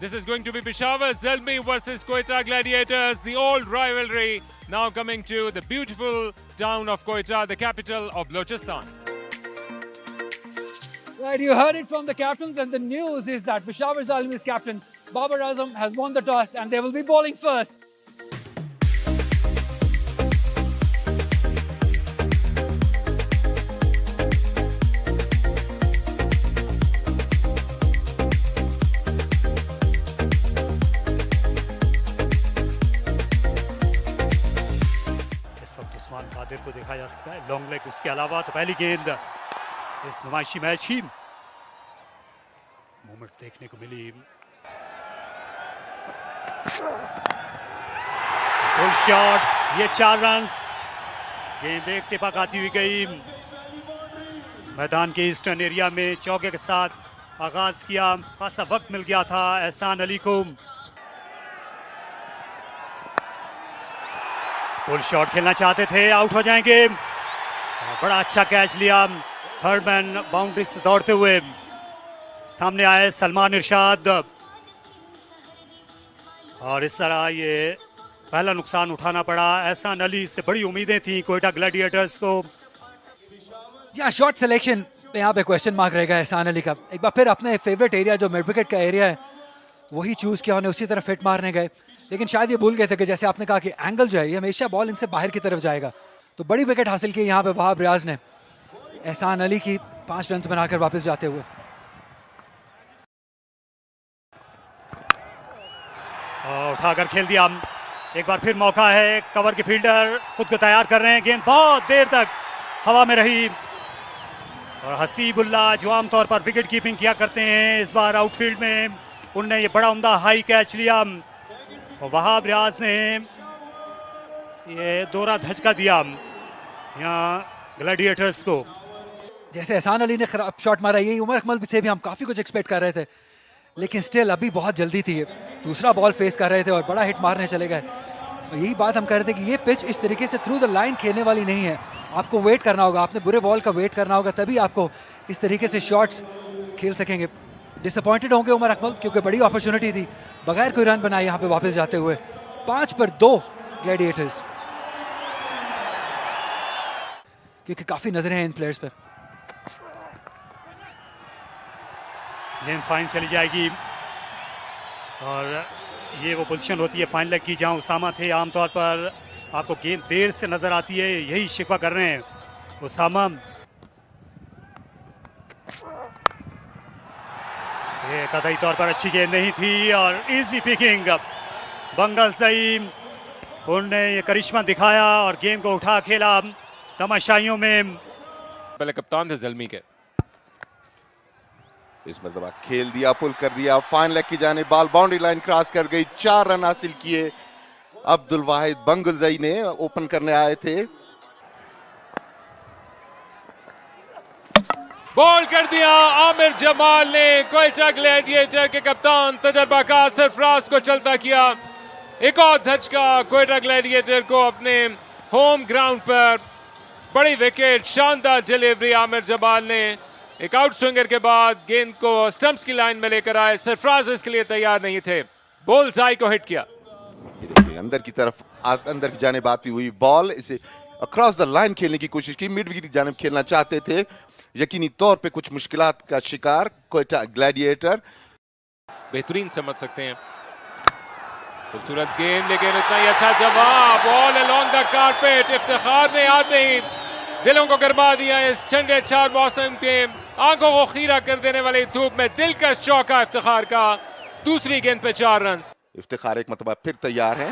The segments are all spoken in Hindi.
This is going to be Peshawar Zalmi versus Quetta Gladiators, the old rivalry now coming to the beautiful town of Quetta, the capital of Balochistan. Right, you heard it from the captains, and the news is that Peshawar Zalmi's captain Babar Azam has won the toss and they will be bowling first. Usman Qadir को देखा जा सकता है, लॉन्ग लेग। उसके अलावा तो पहली गेंद इस नुमाइशी मैच ही मोमेंट देखने को मिली। फुल शॉट, ये 4 रन। गेंद एक टिपक आती हुई गई। मैदान के ईस्टर्न एरिया में चौके के साथ आगाज किया। खासा वक्त मिल गया था एहसान अली को। फुल शॉट खेलना चाहते थे, आउट हो जाएंगे। बड़ा अच्छा कैच लिया। थर्ड मैन बाउंड्री से दौड़ते हुए सामने आए सलमान इरशाद, और इस तरह ये पहला नुकसान उठाना पड़ा। एहसान अली से बड़ी उम्मीदें थी क्वेटा ग्लैडिएटर्स को। या शॉट सिलेक्शन पे यहाँ पे क्वेश्चन मार्क रहेगा एहसान अली का। एक बार फिर अपने फेवरेट एरिया जो मिड विकेट का एरिया है वही चूज किया उन्हें, उसी तरफ फिट मारने गए। लेकिन शायद ये भूल गए थे कि जैसे आपने कहा कि एंगल जो है ये हमेशा बॉल इनसे बाहर की तरफ जाएगा। तो बड़ी विकेट हासिल की यहाँ पे वहाब रियाज ने एहसान अली की 5 रन बनाकर वापस जाते हुए। उठाकर खेल दिया। एक बार फिर मौका है। कवर के फील्डर खुद को तैयार कर रहे हैं। गेंद बहुत देर तक हवा में रही, और हसीबुल्ला जो आमतौर पर विकेट कीपिंग किया करते हैं इस बार आउटफील्ड में, उनने ये बड़ा उम्दा हाई कैच लिया। और वहाब रियाज ने ये दोहरा धचका दिया यहाँ ग्लैडिएटर्स को। जैसे एहसान अली ने खराब शॉट मारा, यही उमर अकमल से भी हम काफी कुछ एक्सपेक्ट कर रहे थे, लेकिन स्टिल अभी बहुत जल्दी थी। दूसरा बॉल फेस कर रहे थे और बड़ा हिट मारने चले गए। और यही बात हम कर रहे थे कि ये पिच इस तरीके से थ्रू द लाइन खेलने वाली नहीं है। आपको वेट करना होगा, आपने बुरे बॉल का वेट करना होगा, तभी आपको इस तरीके से शॉट्स खेल सकेंगे। डिसअपॉइंटेड होंगे उमर अकमल क्योंकि बड़ी अपॉर्चुनिटी थी, बगैर कोई रन बनाए यहाँ पे वापस जाते हुए। 5 पर 2 ग्लैडिएटर्स, क्योंकि काफी नजरें हैं इन प्लेयर्स पे। गेंद फाइन चली जाएगी, और ये वो पोजीशन होती है फाइन लेग की जहां उसामा थे। आमतौर पर आपको गेंद देर से नजर आती है, यही शिकवा कर रहे हैं उसामा। ये कतई तौर पर अच्छी गेंद नहीं थी, और इजी पिकिंग बंगल सईम, उन्होंने ये करिश्मा दिखाया और गेंद को उठा खेला तमाशाइयों में। पहले कप्तान थे ज़ल्मी के। इस मरतबा खेल दिया, पुल कर दिया, फाइन लेग की जाने बॉल बाउंड्री लाइन क्रॉस कर गई। 4 रन हासिल किए। अब्दुल वाहिद बंगुलजई ने ओपन करने आए थे। बॉल कर दिया आमिर जमाल ने। क्वेटा ग्लैडिएटर के कप्तान तजर्बाकार सरफराज को चलता किया। एक और धचका क्वेटा ग्लैडिएटर को अपने होम ग्राउंड पर। बड़ी विकेट, शानदार डिलीवरी आमिर जमाल ने। एक आउट स्विंगर के बाद गेंद को स्टंप्स की लाइन में लेकर आए। सरफराज इसके लिए तैयार नहीं थे, बुल्सआई को हिट किया। अंदर की तरफ, अंदर की जानिब आती हुई बॉल, इसे अक्रॉस द लाइन खेलने की कोशिश की। मिड विकेट की जानिब खेलना चाहते थे, यकीनी तौर पे कुछ मुश्किलात का शिकार क्वेटा ग्लैडिएटर। बेहतरीन समझ सकते हैं, खूबसूरत गेंद, लेकिन इतना ही अच्छा जवाब। Ball along the carpet. Iftikhar ने आते ही दिलों को गरमा दिया। इस ठंडे 4 मौसम के आंखों को खीरा कर देने वाली धूप में दिलकश चौका इफ्तिखार का। दूसरी गेंद पे 4 रन। इफ्तिखार एक मरतबा फिर तैयार है।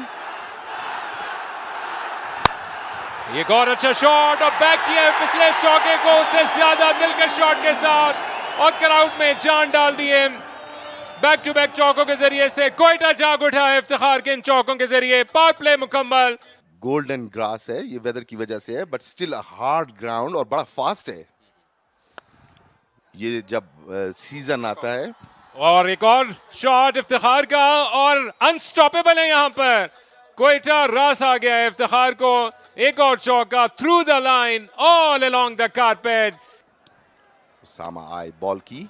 ये और अच्छा शॉट, और बैक किया पिछले चौके को उससे ज्यादा दिलकश शॉट के साथ, और क्राउड में जान डाल दिए। बैक टू बैक चौकों के जरिए से क्वेटा जाग उठा है इफ्तिखार के इन चौकों के जरिए। पावर प्ले मुकम्मल। गोल्डन ग्रास है, ये वेदर की वजह से है, बट स्टिल हार्ड ग्राउंड और बड़ा फास्ट है। ये जब सीजन आता है। और एक और शॉट इफ्तिखार का, और अनस्टॉपेबल है यहाँ पर क्वेटा। रास आ गया है इफ्तिखार को। एक और चौका through the line, all along the carpet. Usama आए बॉल की,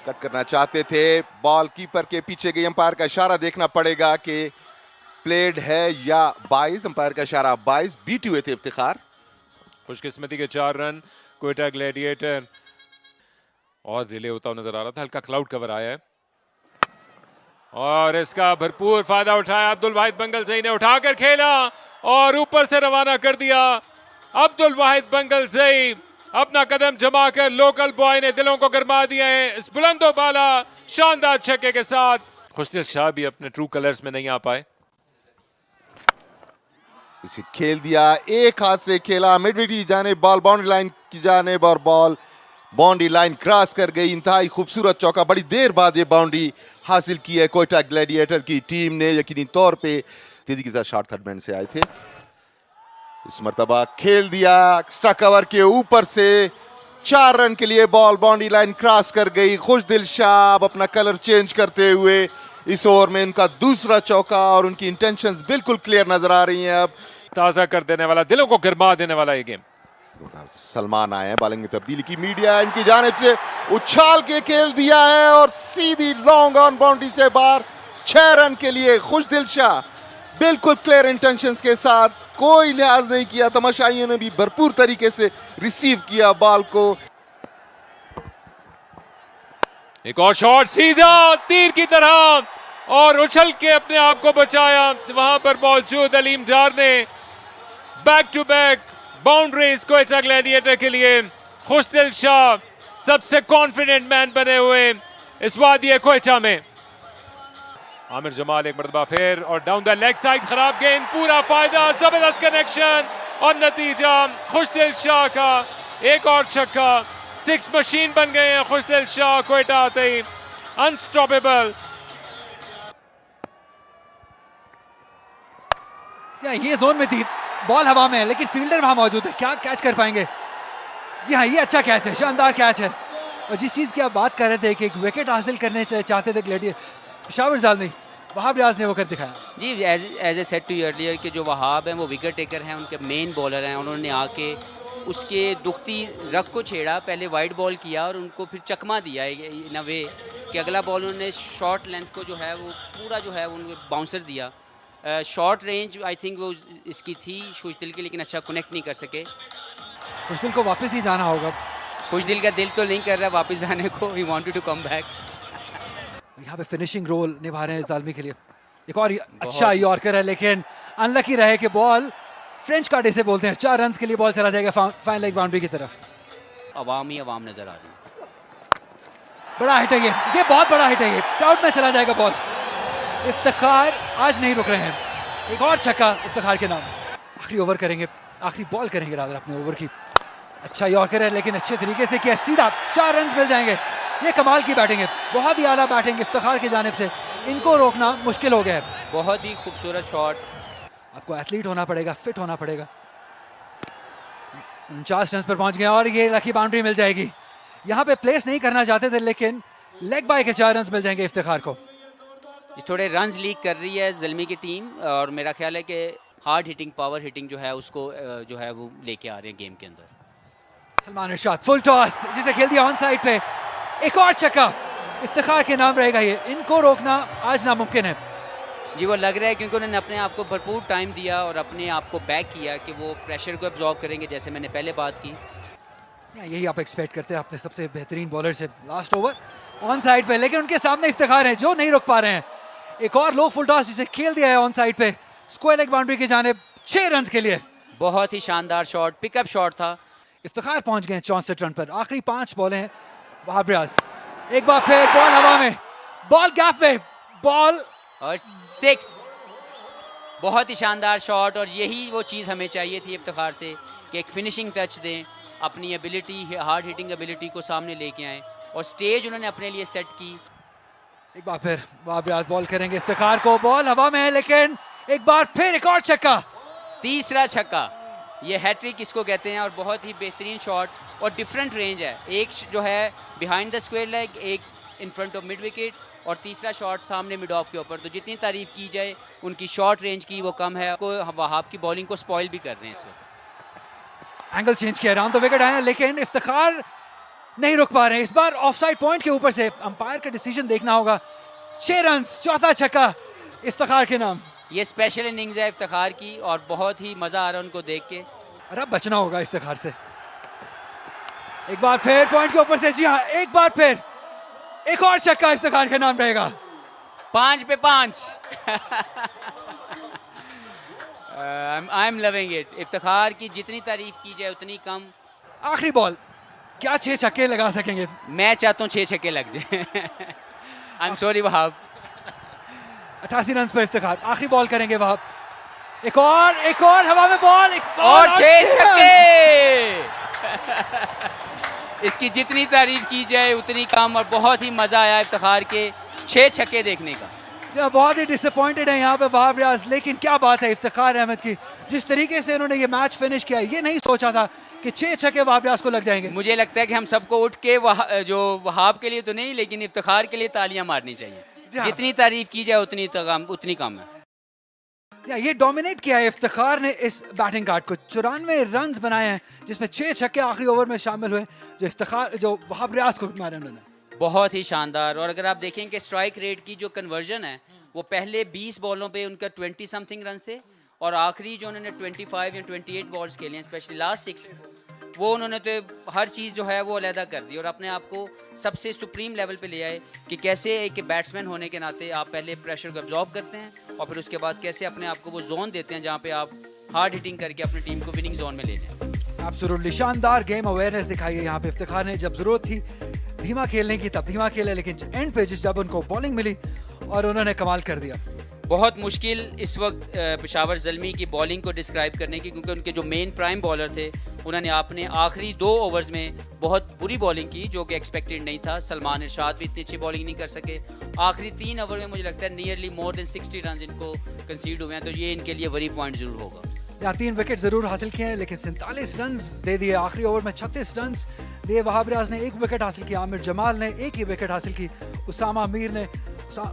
कट करना चाहते थे, बॉल कीपर के पीछे गई, अंपायर का इशारा देखना पड़ेगा कि प्लेड है या 22, अंपायर का इशारा 22, बीट हुए थे इफ्तिखार। खुशकिस्मती के 4 रन क्वेटा ग्लैडिएटर, और डिले होता हुआ नजर आ रहा था, हल्का क्लाउड कवर आया है और इसका भरपूर फायदा उठाया अब्दुल वाहिद बंगल सही ने, उठाकर खेला और ऊपर से रवाना कर दिया। अब्दुल वाहिद बंगल सही अपना कदम जमाकर लोकल बॉय ने दिलों को गरमा दिया है इस बुलंदो बाला शानदार छक्के के साथ। खुशदिल शाह भी अपने ट्रू कलर्स में नहीं आ पाए। इसे खेल दिया, एक हाथ से खेला मिडविकेट की जानिब, बॉल बाउंड्री लाइन की जानिब और बॉल बाउंड्री लाइन क्रॉस कर गई। इंतहाई खूबसूरत चौका, बड़ी देर बाद ये बाउंड्री हासिल की है कोयटा ग्लैडिएटर की टीम ने। यकीनी तौर पे तेजी के साथ शॉट थर्ड मैन से आए थे, इस मर्तबा खेल दिया एक्स्ट्रा कवर के ऊपर से, 4 रन के लिए बॉल बाउंड्री लाइन क्रॉस कर गई। खुशदिल शाह अब अपना कलर चेंज करते हुए इस ओवर में उनका दूसरा चौका, और उनकी इंटेंशंस बिल्कुल क्लियर नजर आ रही हैं। अब ताजा कर देने वाला, दिलों को गरमा देने वाला ये गेम। सलमान आए हैं, बॉलिंग में तब्दीली की, मीडिया इनकी जानिब से उछाल के खेल दिया है और सीधी लॉन्ग ऑन बाउंड्री से बाहर, 6 रन के लिए खुशदिल शाह बिल्कुल क्लियर इंटेंशंस के साथ, कोई लिहाज नहीं किया। तमाशाइयों ने भी भरपूर तरीके से रिसीव किया बॉल को। एक और शॉट सीधा तीर की तरह और उछल के अपने आप को बचाया वहां पर मौजूद अलीम डार ने। Back to back boundaries Quetta gladiator के लिए खुशदिल शाह सबसे कॉन्फिडेंट मैन बने हुए इस वादी कोयटा में। आमिर जमाल एक मरतबा फिर और डाउन द लेग साइड, खराब गेंद, पूरा फायदा, जबरदस्त कनेक्शन और नतीजा खुशदिल शाह का एक और छक्का। 6 मशीन बन गए हैं खुशदिल शाह कोयटा आते ही, अनस्टॉपेबल। ये जोन में थी, बॉल हवा में है लेकिन फील्डर वहां मौजूद है, क्या कैच कर पाएंगे? जी हाँ, ये अच्छा कैच है, शानदार कैच है। और जिस चीज की आप बात कर रहे थे कि एक विकेट हासिल करने चाहते थे ग्लैडिएटर, शावर जाल नहीं, वहाब रियाज ने वो कर दिखाया। जी, as a said to earlier कि जो वहाब हैं वो विकेट टेकर हैं, उनके मेन बॉलर हैं, उन्होंने आके उसके दुखती रग को छेड़ा, पहले वाइड बॉल किया और उनको फिर चकमा दिया इन अ वे कि अगला बॉल उन्होंने शॉर्ट लेंथ को जो है वो पूरा जो है उनको बाउंसर दिया। शॉर्ट रेंज आई थिंक वो इसकी थी खुशदिल की, लेकिन अच्छा कनेक्ट नहीं कर सके। खुशदिल को वापस ही जाना होगा, खुशदिल का दिल तो नहीं कर रहा वापस जाने को, ही वांटेड टू कम बैक। यहाँ पे फिनिशिंग रोल निभा रहे हैं जालमी के लिए। एक और अच्छा यॉर्कर है लेकिन अनलकी रहे कि बॉल फ्रेंच कार्ड इसे बोलते हैं, 4 रन के लिए बॉल चला जाएगा फाइन लेग बाउंड्री की तरफ। अवाम ही अवाम नजर आ रही है, बड़ा हिट है ये बहुत बड़ा हिट है, ये क्राउड में चला जाएगा बॉल। इफ्तिखार आज नहीं रुक रहे हैं, एक और छक्का इफ्तिखार के नाम। आखिरी ओवर करेंगे, आखिरी बॉल करेंगे रादर अपने ओवर की। अच्छा यॉर्कर है लेकिन अच्छे तरीके से किया, सीधा 4 रन मिल जाएंगे। ये कमाल की बैटिंग है, बहुत ही आला बैटिंग इफ्तिखार की जानिब से, इनको रोकना मुश्किल हो गया है। बहुत ही खूबसूरत शॉट। आपको एथलीट होना पड़ेगा, फिट होना पड़ेगा। 49 रन पर पहुंच गए और ये लकी बाउंड्री मिल जाएगी। यहाँ पे प्लेस नहीं करना चाहते थे लेकिन लेग बाय के 4 रन मिल जाएंगे इफ्तिखार को। थोड़े रन्स लीक कर रही है ज़ल्मी की टीम और मेरा ख्याल है कि हार्ड हिटिंग, पावर हिटिंग जो है उसको जो है वो लेके आ रहे हैं गेम के अंदर। सलमान इरशाद फुल टॉस जिसे खेल दिया ऑन साइड पे, एक और छक्का इफ्तिखार के नाम रहेगा। ये इनको रोकना आज नामुमकिन है। जी, वो लग रहा है क्योंकि उन्होंने अपने आप को भरपूर टाइम दिया और अपने आप को बैक किया कि वो प्रेशर को एब्जॉर्ब करेंगे, जैसे मैंने पहले बात की। यही आप एक्सपेक्ट करते हैं अपने सबसे बेहतरीन बॉलर से। लास्ट ओवर ऑन साइड पे लेकिन उनके सामने इफ्तिखार है जो नहीं रोक पा रहे हैं। एक और लो फुल टॉस जिसे खेल दिया है ऑन साइड पे, स्क्वायर लेग बाउंड्री की जानिब, 6 रन के लिए। बहुत ही शानदार शॉट, पिकअप शॉट था। इफ्तिखार पहुंच गए 64 रन पर। आखिरी 5 बॉलें हैं। वहाब रियाज एक बार फिर बॉल हवा में, बॉल गैप में, बॉल और 6। बहुत ही शानदार शॉट और यही वो चीज़ हमें चाहिए थी इफ्तिखार से कि एक फिनिशिंग टच दें, अपनी एबिलिटी, हार्ड हिटिंग एबिलिटी को सामने लेके आए और स्टेज उन्होंने अपने लिए सेट की। एक बार फिर वहाब रियाज बॉल करेंगे इफ्तिखार को, बॉल हवा में है लेकिन एक बार फिर एक और छक्का, तीसरा छक्का। ये हैट्रिक इसको कहते हैं और बहुत ही बेहतरीन शॉट और डिफरेंट रेंज है। एक जो है बिहाइंड द स्क्वायर लेग, एक in front of mid wicket और तीसरा शॉट सामने मिड ऑफ के ऊपर। तो जितनी तारीफ की जाए उनकी शॉर्ट रेंज की वो कम है। को वहाब की बॉलिंग को स्पॉइल भी कर रहे हैं इस वक्त। एंगल चेंज किया, राउंड द विकेट आए लेकिन इफ्तिखार नहीं रुक पा रहे हैं। इस बार ऑफसाइड पॉइंट के ऊपर से अंपायर का डिसीजन देखना होगा। 6 रन, चौथा छक्का इफ्तिखार के नाम। ये स्पेशल इनिंग्स है इफ्तिखार की और बहुत ही मज़ा आ रहा है उनको देख के। और अब बचना होगा इफ्तिखार से। एक बार फिर पॉइंट के ऊपर से, जी हाँ, एक बार फिर एक और छक्का इफ्तिखार के नाम रहेगा। 5 पे 5। I am loving it. Iftikhar की जितनी तारीफ की जाए उतनी कम। आखिरी बॉल, क्या 6 छक्के लगा सकेंगे? मैं चाहता हूँ 6 छक्के लग जाए। I am sorry Wahab. 88 run पर इफ्तिखार। आखिरी बॉल करेंगे वहाब। एक और हवा में बॉल, और 6 छक्के। इसकी जितनी तारीफ की जाए उतनी कम और बहुत ही मजा आया इफ्तिखार के 6 छक्के देखने का। बहुत ही डिसअपॉइंटेड है यहाँ पे वहाब रियाज, लेकिन क्या बात है इफ्तिखार अहमद की, जिस तरीके से उन्होंने ये मैच फिनिश किया, ये नहीं सोचा था कि 6 छक्के वहाब रियाज को लग जाएंगे। मुझे लगता है कि हम सबको उठ के जो वहाब के लिए तो नहीं लेकिन इफ्तिखार के लिए तालियां मारनी चाहिए। जितनी तारीफ की जाए उतनी कम है। ये डोमिनेट किया है इफ्तिखार ने इस बैटिंग कार्ड को। 94 रन बनाए हैं, जिसमें 6 छक्के आखिरी ओवर में शामिल हुए जो वहाब रियाज को मारे उन्होंने। बहुत ही शानदार। और अगर आप देखें कि स्ट्राइक रेट की जो कन्वर्जन है वो पहले 20 बॉलों पे उनका 20 समथिंग रन थे और आखिरी जो उन्होंने 25 या 28 बॉल्स खेले हैं, स्पेशली लास्ट 6, वो उन्होंने तो हर चीज़ जो है वो अलहदा कर दी और अपने आप को सबसे सुप्रीम लेवल पे ले आए कि कैसे एक बैट्समैन होने के नाते आप पहले प्रेशर को एब्जॉर्ब करते हैं और फिर उसके बाद कैसे अपने आप को वो जोन देते हैं जहाँ पे आप हार्ड हिटिंग करके अपनी टीम को विनिंग जोन में ले लें। एब्सोल्युटली शानदार गेम अवेयरनेस दिखाई है यहाँ पे इफ्तिखार ने। जब जरूरत थी धीमा खेलने की तब धीमा खेला, लेकिन एंड पे जब उनको बॉलिंग मिली और उन्होंने कमाल कर दिया। बहुत मुश्किल इस वक्त पेशावर ज़ल्मी की बॉलिंग को डिस्क्राइब करने की, क्योंकि उनके जो मेन प्राइम बॉलर थे उन्होंने आपने आखिरी 2 ओवर्स में बहुत बुरी बॉलिंग की जो कि एक्सपेक्टेड नहीं था। सलमान इरशाद भी इतनी अच्छी बॉलिंग नहीं कर सके। आखिरी 3 ओवर में मुझे लगता है नियरली मोर देन 60 रन इनको कंसीड हुए हैं, तो ये इनके लिए वरी पॉइंट जरूर होगा। यहाँ 3 विकेट जरूर हासिल किए हैं, लेकिन 47 रन दे दिए आखिरी ओवर में। 36 रन दिए वहाब रियाज ने, 1 विकेट हासिल किया। आमिर जमाल ने 1 ही विकेट हासिल की। उसामा मीर ने,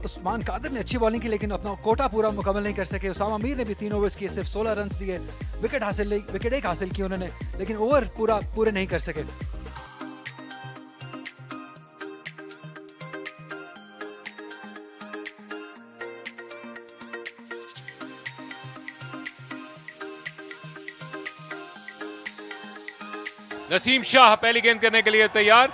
उस्मान कादिर ने अच्छी बॉलिंग की, लेकिन अपना कोटा पूरा मुकम्मल नहीं कर सके। उसामा मीर ने भी 3 ओवर्स किए, सिर्फ 16 रन दिए। विकेट 1 हासिल की उन्होंने, लेकिन ओवर पूरे नहीं कर सके। नसीम शाह पहली गेंद करने के लिए तैयार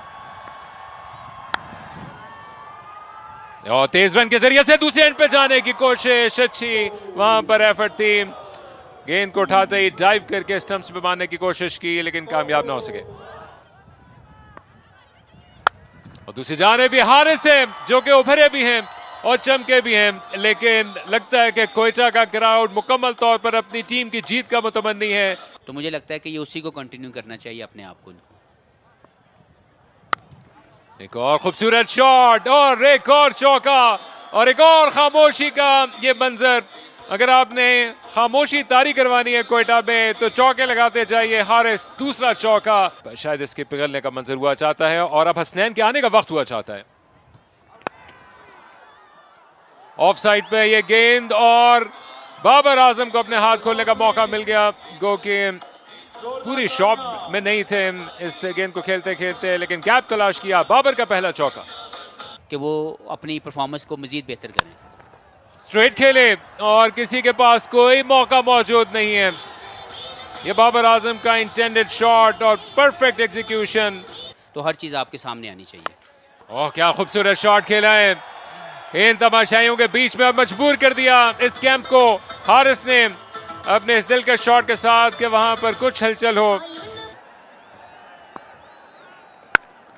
और तेज रन के जरिए से दूसरे एंड पे जाने की कोशिश। अच्छी वहां पर एफर्ट थी। गेंद को उठाते ही डाइव करके स्टंप्स पे मारने की कोशिश की, लेकिन कामयाब ना हो सके। और दूसरी जाने भी हारिस है जो कि उभरे भी हैं और चमके भी हैं, लेकिन लगता है कि कोयटा का क्राउड मुकम्मल तौर पर अपनी टीम की जीत का मुतमन्नी है। तो मुझे लगता है कि ये उसी को कंटिन्यू करना चाहिए अपने आप को। एक और खूबसूरत शॉट और एक और चौका और एक और खामोशी का ये मंजर। अगर आपने खामोशी तारी करवानी है कोयटा में तो चौके लगाते जाइए। हारिस दूसरा चौका, शायद इसके पिघलने का मंजर हुआ चाहता है और अब हसनैन के आने का वक्त हुआ चाहता है। ऑफ साइड पे ये गेंद और बाबर आजम को अपने हाथ खोलने का मौका मिल गया। गो के पूरी शॉट में नहीं थे इस गेंद को खेलते खेलते, लेकिन गैप तलाश किया। बाबर का पहला चौका कि वो अपनी परफॉर्मेंस को मजीद बेहतर करें। स्ट्रेट खेले और किसी के पास कोई मौका मौजूद नहीं है। ये बाबर आजम का इंटेंडेड शॉट और परफेक्ट एग्जीक्यूशन। तो हर चीज आपके सामने आनी चाहिए। ओह क्या खूबसूरत शॉट खेला है। इन तमाशाइयों के बीच में अब मजबूर कर दिया इस कैंप को हारिस ने अपने इस दिलकश शॉट के साथ कि वहां पर कुछ हलचल हो।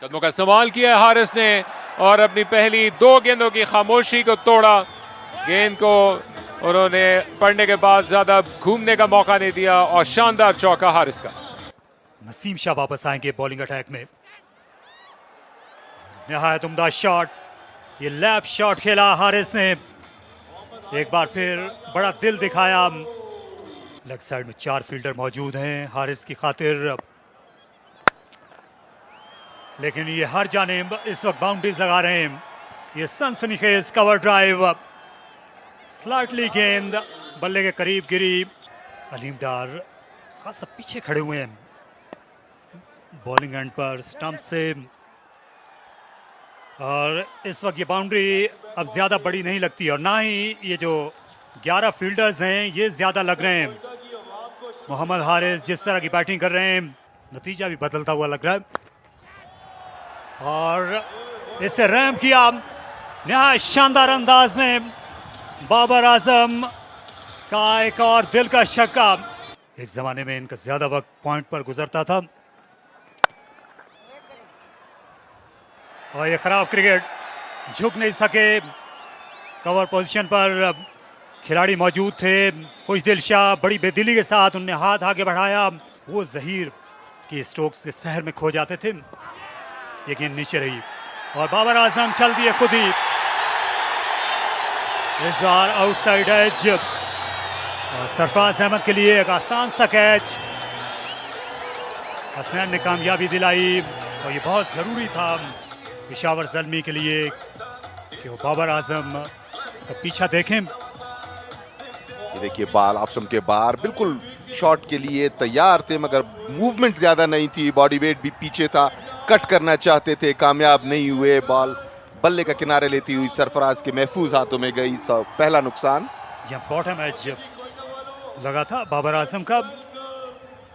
कदमों का इस्तेमाल किया हारिस ने और अपनी पहली 2 गेंदों की खामोशी को तोड़ा। गेंद को उन्होंने पढ़ने के बाद ज्यादा घूमने का मौका नहीं दिया और शानदार चौका हारिस का। नसीम शाह वापस आएंगे बॉलिंग अटैक में। निहायत उम्दा शॉट, ये लैप शॉट खेला हारिस ने। एक बार फिर बड़ा दिल दिखाया। लेग साइड में 4 फील्डर मौजूद हैं हारिस की खातिर, लेकिन ये हर जानिब इस वक्त बाउंड्रीज लगा रहे हैं। ये सनसनीखेज कवर ड्राइव, स्लाइटली गेंद बल्ले के करीब गिरी। अलीम डार खासा पीछे खड़े हुए हैं बॉलिंग एंड पर। स्टंप से और इस वक्त ये बाउंड्री अब ज्यादा बड़ी नहीं लगती और ना ही ये जो 11 फील्डर्स हैं ये ज्यादा लग रहे हैं। मोहम्मद हारिस जिस तरह की बैटिंग कर रहे हैं, नतीजा भी बदलता हुआ लग रहा है। और इसे रैम किया नहायत शानदार अंदाज में बाबर आजम का एक और दिल का छक्का। एक जमाने में इनका ज्यादा वक्त पॉइंट पर गुजरता था और ये खराब क्रिकेट, झुक नहीं सके। कवर पोजीशन पर खिलाड़ी मौजूद थे। खुशदिल शाह बड़ी बेदिली के साथ उनने हाथ आगे बढ़ाया। वो जहीर की स्ट्रोक्स के सहर में खो जाते थे। ये गेंद नीचे रही और बाबर आजम चल दिए खुद ही। इस बार आउटसाइड एज और सरफराज अहमद के लिए एक आसान सा कैच। हसनैन ने कामयाबी दिलाई और ये बहुत ज़रूरी था पेशावर ज़ल्मी के लिए कि वो बाबर आजम का पीछा देखें। ये देखिए बॉल ऑप्शन के बाहर बिल्कुल शॉट के लिए तैयार थे, मगर मूवमेंट ज्यादा नहीं थी, बॉडी वेट भी पीछे था, कट करना चाहते थे, कामयाब नहीं हुए। बॉल बल्ले का किनारे लेती हुई सरफराज के महफूज हाथों में गई। पहला नुकसान। जब बॉटम एज लगा था बाबर आजम का,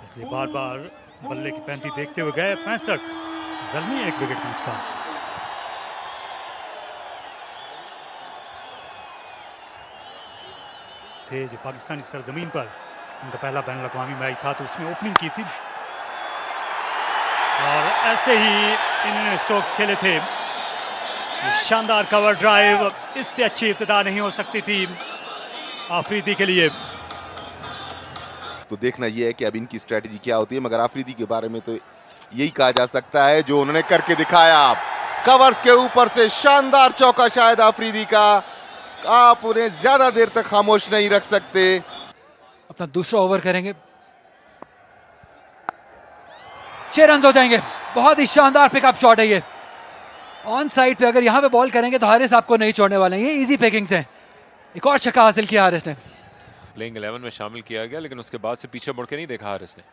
इसलिए बार बार बल्ले की पैंती देखते हुए गए। 65 ज़ल्मी, 1 विकेट का नुकसान। थे जो पाकिस्तानी सरजमीन पर उनका पहला बैन अवी मैच था तो उसमें ओपनिंग की थी और ऐसे ही इन्होंने स्ट्रोक्स खेले थे। ये शानदार कवर ड्राइव, इससे अच्छी इब्तिदा नहीं हो सकती थी आफरीदी के लिए। तो देखना यह है कि अब इनकी स्ट्रेटजी क्या होती है, मगर आफरीदी के बारे में तो यही कहा जा सकता है जो उन्होंने करके दिखाया। कवर्स के ऊपर से शानदार चौका शायद आफरीदी का, आप उन्हें ज्यादा देर तक खामोश नहीं रख सकते। अपना दूसरा ओवर करेंगे, 6 रन हो जाएंगे। बहुत ही शानदार पिकअप शॉट है ये। ऑन साइड पे अगर यहां पे बॉल करेंगे तो हारिस आपको नहीं छोड़ने वाले हैं। ये इजी पिकिंग्स हैं। एक और छक्का हासिल किया हारिस ने। प्लेइंग 11 में शामिल किया गया, लेकिन उसके बाद से पीछे मुड़ के नहीं देखा हारिस ने।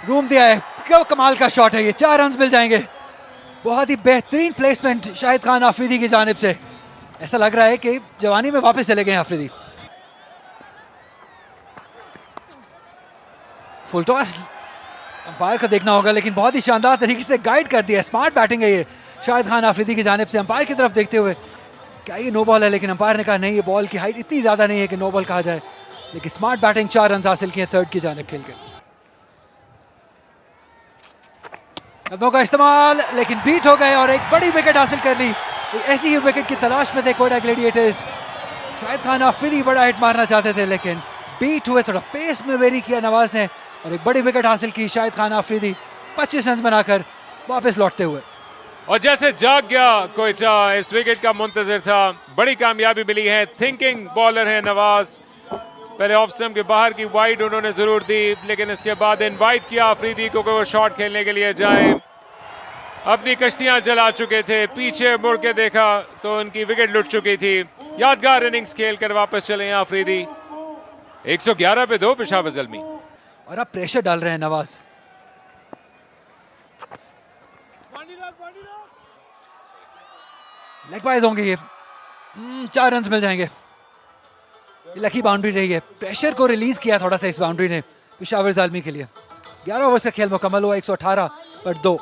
रूम दिया है, क्या कमाल का शॉट है ये। 4 रन मिल जाएंगे। बहुत ही बेहतरीन प्लेसमेंट शाहिद खान आफरीदी की जानिब से। ऐसा लग रहा है कि जवानी में वापस चले गए आफरीदी। फुल टॉस अंपायर को देखना होगा, लेकिन बहुत ही शानदार तरीके से गाइड कर दिया। स्मार्ट बैटिंग है ये शाहिद खान आफरीदी की जानिब से। अंपायर की तरफ देखते हुए क्या ये नो बॉल है, लेकिन अंपायर ने कहा नहीं, ये बॉल की हाइट इतनी ज्यादा नहीं है कि नो बॉल कहा जाए। लेकिन स्मार्ट बैटिंग, 4 रन हासिल किए थर्ड की जानिब खेल के। कदमों का इस्तेमाल, लेकिन बीट हो गए और एक बड़ी विकेट हासिल कर ली। ऐसी ही विकेट की तलाश में थे कोयटा ग्लैडिएटर्स। शाहिद खान आफरीदी बड़ा हिट मारना चाहते थे, लेकिन बीट हुए। थोड़ा पेस में वेरी किया नवाज ने और एक बड़ी विकेट हासिल की शाहिद खान आफरीदी 25 रन बनाकर वापस लौटते हुए। और जैसे जाग गया कोयटा, इस विकेट का मुंतजर था। बड़ी कामयाबी मिली है। थिंकिंग बॉलर है नवाज। पहले ऑफ स्टंप के बाहर की वाइड उन्होंने जरूर दी, लेकिन इसके बाद इनवाइट किया आफरीदी को कि वो शॉट खेलने के लिए जाए। अपनी कश्तियां जला चुके थे, पीछे मुड़ के देखा तो उनकी विकेट लुट चुकी थी। यादगार इनिंग्स खेलकर वापस चले हैं आफरीदी। 111 पे 2 पेशावर ज़ल्मी। और अब प्रेशर डाल रहे हैं नवाज। लेग बाइज होंगे ये। 4 रन मिल जाएंगे। लकी बाउंड्री रही है। प्रेशर को रिलीज किया थोड़ा सा इस बाउंड्री ने पेशावर ज़ल्मी के लिए। 11 ओवर का खेल मुकम्मल हुआ। 118 पर 2।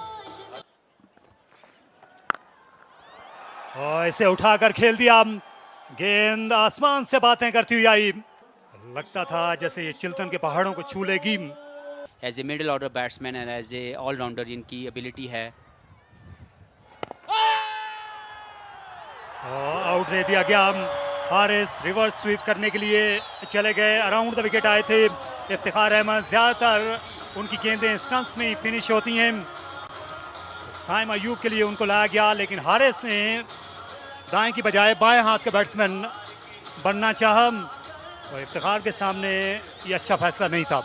और इसे उठाकर खेल दिया। गेंद आसमान से बातें करती हुई आई। लगता था जैसे ये चिल्तन के पहाड़ों को छू लेगी। As a middle order batsman and as an allrounder इनकी एबिलिटी है। आउट दे दिया गया। हारिस रिवर्स स्वीप करने के लिए चले गए। अराउंड द विकेट आए थे इफ्तिखार अहमद। ज्यादातर उनकी गेंदें स्टंप्स में ही फिनिश होती हैं। साइम अयूब के लिए उनको लाया गया, लेकिन हारिस ने दाएं की बजाय बाएं हाथ का बैट्समैन बनना चाहा और इफ्तिखार के सामने ये अच्छा फैसला नहीं था।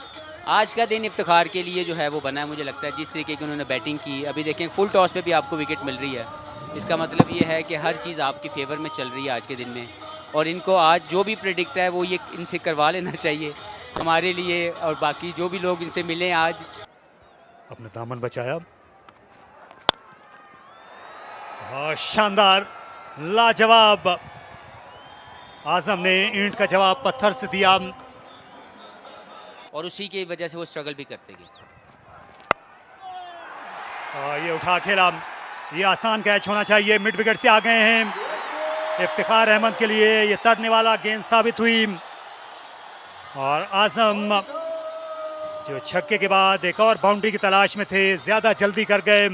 आज का दिन इफ्तिखार के लिए जो है वो बना है। मुझे लगता है जिस तरीके की उन्होंने बैटिंग की। अभी देखें फुल टॉस पे भी आपको विकेट मिल रही है। इसका मतलब ये है कि हर चीज़ आपके फेवर में चल रही है आज के दिन में। और इनको आज जो भी प्रेडिक्ट है वो ये इनसे करवा लेना चाहिए हमारे लिए, और बाकी जो भी लोग इनसे मिले आज। अपना दामन बचाया। और शानदार, लाजवाब। आजम ने ईंट का जवाब पत्थर से दिया। और उसी की वजह से वो स्ट्रगल भी करते गए। और ये उठा खेला, ये आसान कैच होना चाहिए। मिड विकेट से आ गए हैं। इफ्तिखार अहमद के लिए ये तड़ने वाला गेंद साबित हुई। और आजम जो छक्के के बाद एक और बाउंड्री की तलाश में थे, ज्यादा जल्दी कर गए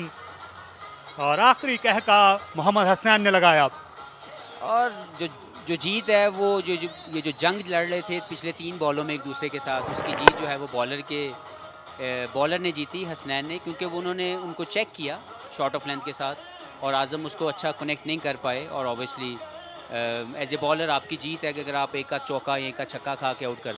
और आखिरी कहका मोहम्मद हसनैन ने लगाया। और जो जीत है वो ये जो जंग लड़ रहे थे पिछले 3 बॉलों में एक दूसरे के साथ, उसकी जीत जो है वो बॉलर ने जीती, हसनैन ने, क्योंकि वो उन्होंने उनको चेक किया शॉर्ट ऑफ लेंथ के साथ और आजम उसको अच्छा कनेक्ट नहीं कर पाए। और ऑब्वियसली एज ए बॉलर आपकी जीत है कि अगर आप एक का चौका या एक का छक्का खा के आउट कर